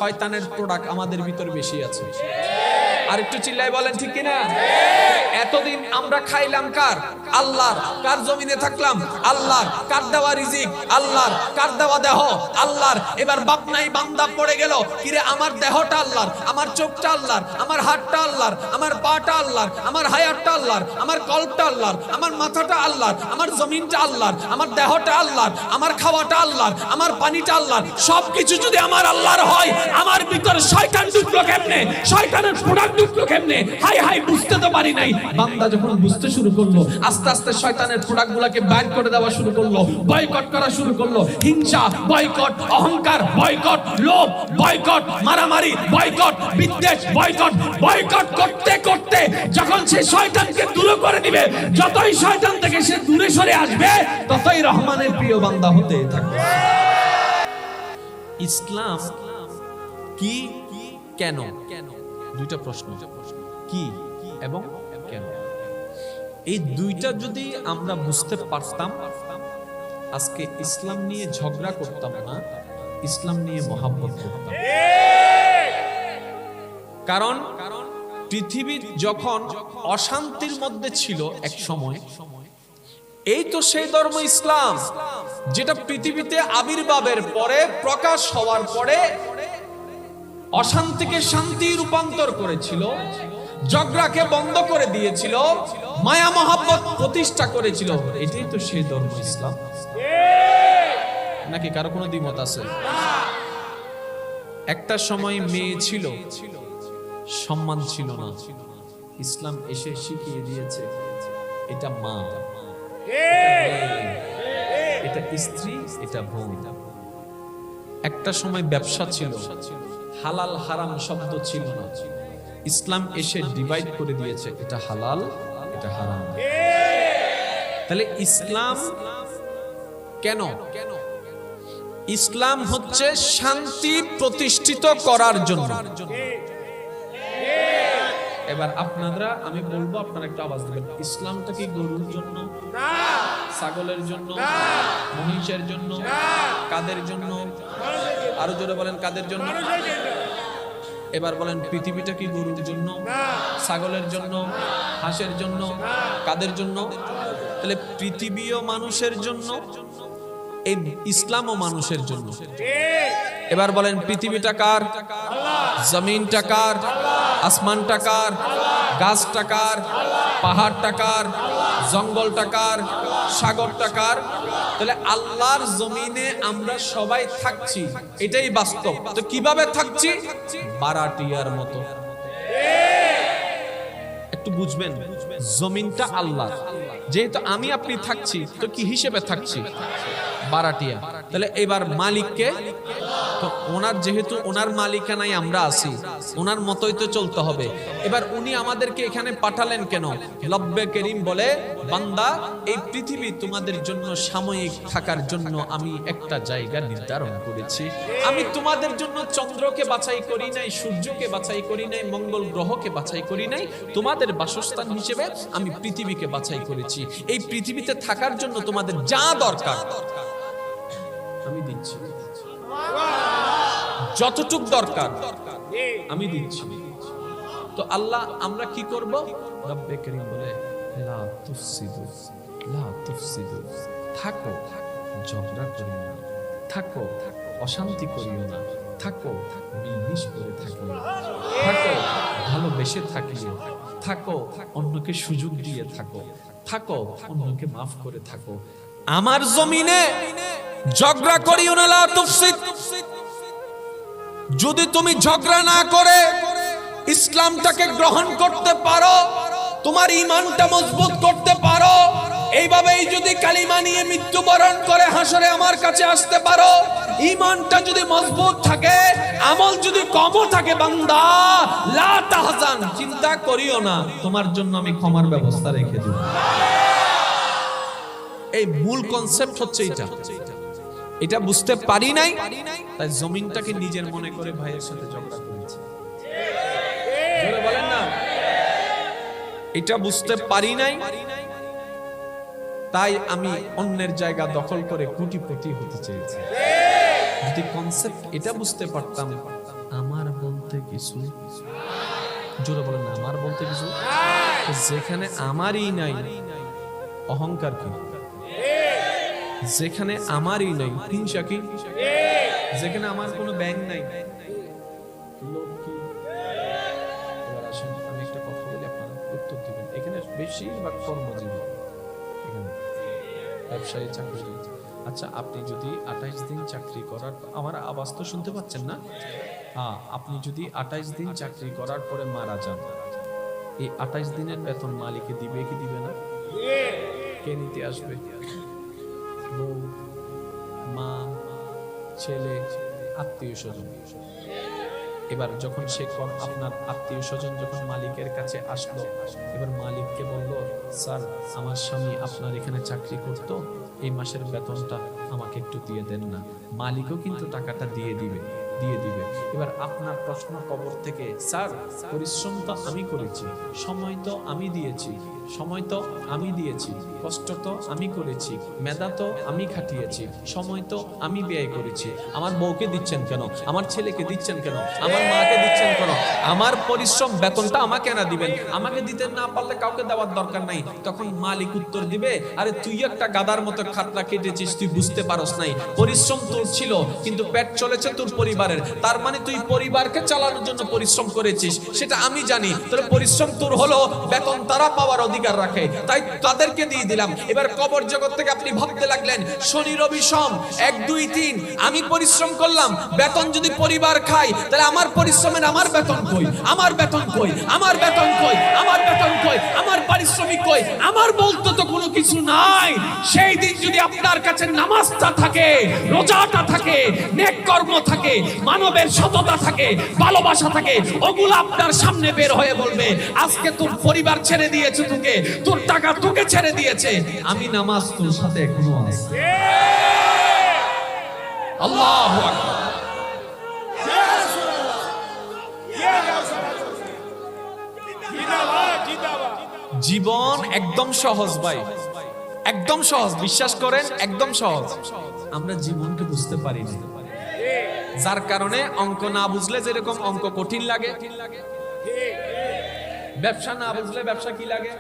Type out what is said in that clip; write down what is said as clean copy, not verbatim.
শয়তানের প্রোডাক্ট আমাদের ভিতর বেশি আছে। আর একটু চিল্লাই বলেন ঠিক কিনা? এতদিন আমরা খাইলাম কার? আল্লাহর। কার জমিনে থাকলাম? আল্লাহর। কার দেওয়া রিজিক? আল্লাহর। কার দেওয়া দেহ? আল্লাহর। এবার বাপ নাই বান্দা পড়ে গেল, কিরে আমার দেহটা আল্লাহর, আমার চোখটা আল্লাহর, আমার হাতটা আল্লাহর, আমার পাটা আল্লাহর, আমার হায়াতটা আল্লাহর, আমার কল্পটা আল্লাহর, আমার মাথাটা আল্লাহর, আমার জমিনটা আল্লাহর, আমার দেহটা আল্লাহর, আমার খাওয়াটা আল্লাহর, আমার পানিটা আল্লাহর। সবকিছু যদি আমার আল্লাহর হয়, আমার ভিতর শয়তান ঢুকলো কেমনে? শয়তানের প্রোডাক্ট ঢুকলো কেমনে? হাই হাই বুঝতে তো পারি নাই। বান্দা যখন বুঝতে শুরু করলো, আস্তে আস্তে শয়তানের প্রোডাক্টগুলোকে বাইর করে দেওয়া শুরু করলো, বয়কট করা শুরু করলো। হিংসা বয়কট, অহংকার বয়কট, লোভ বয়কট, মারামারি বয়কট, বিদ্বেষ বয়কট। বয়কট করতে করতে যখন সে শয়তানকে দূর করে দিবে, যতই শয়তান থেকে সে দূরে সরে আসবে, ততই রহমানের প্রিয় বান্দা হতে থাকবে। ইসলাম কি, কেন? দুইটা প্রশ্ন, কি এবং কেন। এই দুইটা যদি আমরা বুঝতে পারতাম, আজকে ইসলাম নিয়ে ঝগড়া করতাম না, ইসলাম নিয়ে মহাব্বত করতাম। কারণ পৃথিবী যখন অশান্তির মধ্যে ছিল এক সময়, এই তো সেই ধর্ম ইসলাম যেটা পৃথিবীতে আবির্ভাবের পরে, প্রকাশ হওয়ার পরে অশান্তিকে শান্তি রূপান্তর করেছিল, ঝগড়াকে বন্ধ করে দিয়েছিল, মায়া মহাব্বত প্রতিষ্ঠা করেছিল। এটাই তো সেই ধর্ম ইসলাম। নাকি কারো কোনো দ্বিমত আছে? একটা সময় মেয়ে ছিল, সম্মান ছিল না, ইসলাম এসে শিখিয়ে দিয়েছে এটা মা, এটা স্ত্রী, এটা বোন। একটা সময় ব্যবসা ছিল, হালাল হারাম শব্দ ছিল না, ইসলাম এসে ডিভাইড করে দিয়েছে এটা হালাল, এটা হারাম। তাহলে ইসলাম কেন? ইসলাম হচ্ছে শান্তি প্রতিষ্ঠিত করার জন্য। এবার আপনারা, আমি বলবো, আপনারা একটু আওয়াজ দিবেন। ইসলামটা কি গরুর জন্য, ছাগলের জন্য, মহিষের জন্য, কাদের জন্য? আরো জোরে বলেন, কাদের জন্য? এবার বলেন, পৃথিবীটা কি গরুর জন্য, ছাগলের জন্য, হাঁসের জন্য, কাদের জন্য? তাহলে পৃথিবীও মানুষের জন্য, এই ইসলামও মানুষের জন্য। এবার বলেন, পৃথিবীটা কার? জমিনটা কার? আসমানটা কার? গাছটা কার? পাহাড়টা কার? জঙ্গলটা কার? সাগরটা কার? তাহলে আল্লাহর জমিনে আমরা সবাই থাকছি, এটাই বাস্তব। তো কিভাবে থাকছি? বারাটিয়ার মতো। একটু বুঝবেন, জমিনটা আল্লাহ, যেহেতু আমি আপনি থাকছি, তো কি হিসেবে থাকছি? বারাটিয়া। তাহলে এবার মালিককে, তো ওনার, যেহেতু ওনার মালিকানায় আমরা আছি, ওনার মতোই তো চলতে হবে। এবার উনি আমাদেরকে এখানে পাঠালেন কেন? রব্বে করিম বলে, বান্দা, এই পৃথিবী তোমাদের জন্য সাময়িক থাকার জন্য আমি একটা জায়গা নির্ধারণ করেছি। আমি তোমাদের জন্য চন্দ্রকে বাছাই করি নাই, সূর্যকে বাছাই করি নাই, মঙ্গল গ্রহকে বাছাই করি নাই। তোমাদের বাসস্থান হিসেবে আমি পৃথিবীকে বাছাই করেছি। এই পৃথিবীতে থাকার জন্য তোমাদের যা দরকার আমি দিচ্ছি, যতটুক দরকার আমি দিচ্ছি। তো আল্লাহ, আমরা কি করব? রব্বে করিম বলে, লা তুফসিদু, লা তুফসিদু, থাকো, ঝগড়া করিও না, থাকো, অশান্তি করিও না, থাকো, মিলমিশ করে থাকিও, থাকো, ভালোবেসে থাকিও, থাকো, অন্যকে সুযোগ দিয়ে থাকো, থাকো, অন্যকে মাফ করে থাকো। আমার জমিনে ঝগড়া করিও না, লা তুফসিদ। যদি তুমি ঝগড়া না করে ইসলামটাকে গ্রহণ করতে পারো, তোমার ঈমানটা মজবুত করতে পারো, এইভাবেই যদি কালিমা নিয়ে মৃত্যুবরণ করে হাসরে আমার কাছে আসতে পারো, ঈমানটা যদি মজবুত থাকে, আমল যদি কমও থাকে, বান্দা, লা তাহজান, চিন্তা করিও না, তোমার জন্য আমি ক্ষমার ব্যবস্থা রেখে দেব। এই মূল কনসেপ্ট হচ্ছে এটা। এটা বুঝতে পারি নাই, তাই জমিনটাকে নিজের মনে করে ভাইয়ের সাথে ঝগড়া করেছে। জোরে বলেন না। এটা বুঝতে পারি নাই, তাই আমি অন্যের জায়গা দখল করে কোটিপতি হতে চেয়েছি। যদি কনসেপ্ট এটা বুঝতে পারতাম, আমার বলতে কিছু, জোরে বলেন না, আমার বলতে কিছু, যেখানে আমারই নাই অহংকার কি, যেখানে আমারই নাই হিংসা কি, যেখানে আমার কোনো ব্যাংক নাই লোভ কি। এবার আসেন আমি একটা কথা বলি, আপনারা উত্তর দিবেন। এখানে বেশিরভাগ কর্মজীবী, এখানে ব্যবসায়ী, চাকরি। আচ্ছা, আপনি যদি 28 দিন চাকরি করার, আমার আওয়াজ তো শুনতে পাচ্ছেন না? হ্যাঁ, আপনি যদি 28 দিন চাকরি করার পরে মারা যান, এই 28 দিনের বেতন মালিকে দিবে কি দিবে না? কে নিতে আসবে? বউ, মা, ছেলে, আত্মীয় স্বজন। এবার যখন সে আপনার আত্মীয় স্বজন যখন মালিকের কাছে আসলো, এবার মালিককে বলল, স্যার আমার স্বামী আপনার এখানে চাকরি করতো, এই মাসের বেতনটা আমাকে একটু দিয়ে দেন না। মালিকও কিন্তু টাকাটা দিয়ে দিবে। এবার আপনার প্রশ্ন কবর থেকে, স্যার পরিশ্রম তো আমি করেছি, সময় তো আমি দিয়েছি, কষ্ট তো আমি করেছি, মেধা তো আমি খাটিয়েছি, সময় তো আমি ব্যয় করেছি। আমার বউকে দিচ্ছেন কেন? আমার ছেলেকে দিচ্ছেন কেন? আমার মাকে দিচ্ছেন কেন? আমার পরিশ্রম বেতনটা আমাকে না দিবেন? আমাকে দিতে না পারলে কাউকে দেওয়ার দরকার নাই। তখন মালিক উত্তর দিবে, আরে তুই একটা গাদার মতো খাতরা কেটেছিস, তুই বুঝতে পারস নাই। পরিশ্রম তোর ছিল, কিন্তু পেট চলেছে তোর পরিবারের, তার মানে তুই পরিবারকে চালানোর জন্য পরিশ্রম করেছিস, সেটা আমি জানি। তোর পরিশ্রম তোর হলো, বেতন তারা পাওয়ার অধিকার রাখে, তাই তাদেরকে দিয়ে দিলাম। এবার কবর জগৎ থেকে আপনি ভাবতে লাগলেন, শনি রবি সোম 1 2 3 আমি পরিশ্রম করলাম, বেতন যদি পরিবার খায়, তাহলে আমার পরিশ্রমের আমার বেতন কই? আমার বেতন কই? আমার বেতন কই? আমার বেতন কই? আমার পারিশ্রমিক কই? আমার বলতে তো কোনো কিছু নাই। সেই দিন যদি আপনার কাছে নামাজটা থাকে, রোজাটা থাকে, নেক কর্ম থাকে, মানবের সততা থাকে, ভালোবাসা থাকে, ওগুলো আপনার সামনে বের হয়ে বলবে, আজকে তোর পরিবার ছেড়ে দিয়েছে তোকে, তোর টাকা তোকে ছেড়ে দিয়েছে, আমি নামাজ তোর সাথে এখনো আছি। আল্লাহু আকবার। জীবন একদম সহজ ভাই, একদম সহজ, বিশ্বাস করেন, একদম সহজ। আমরা জীবনকে বুঝতে পারি না, যার কারণে অঙ্ক না বুঝলে যেরকম অঙ্ক কঠিন লাগে, ব্যবসা না বুঝলে ব্যবসা কি লাগে?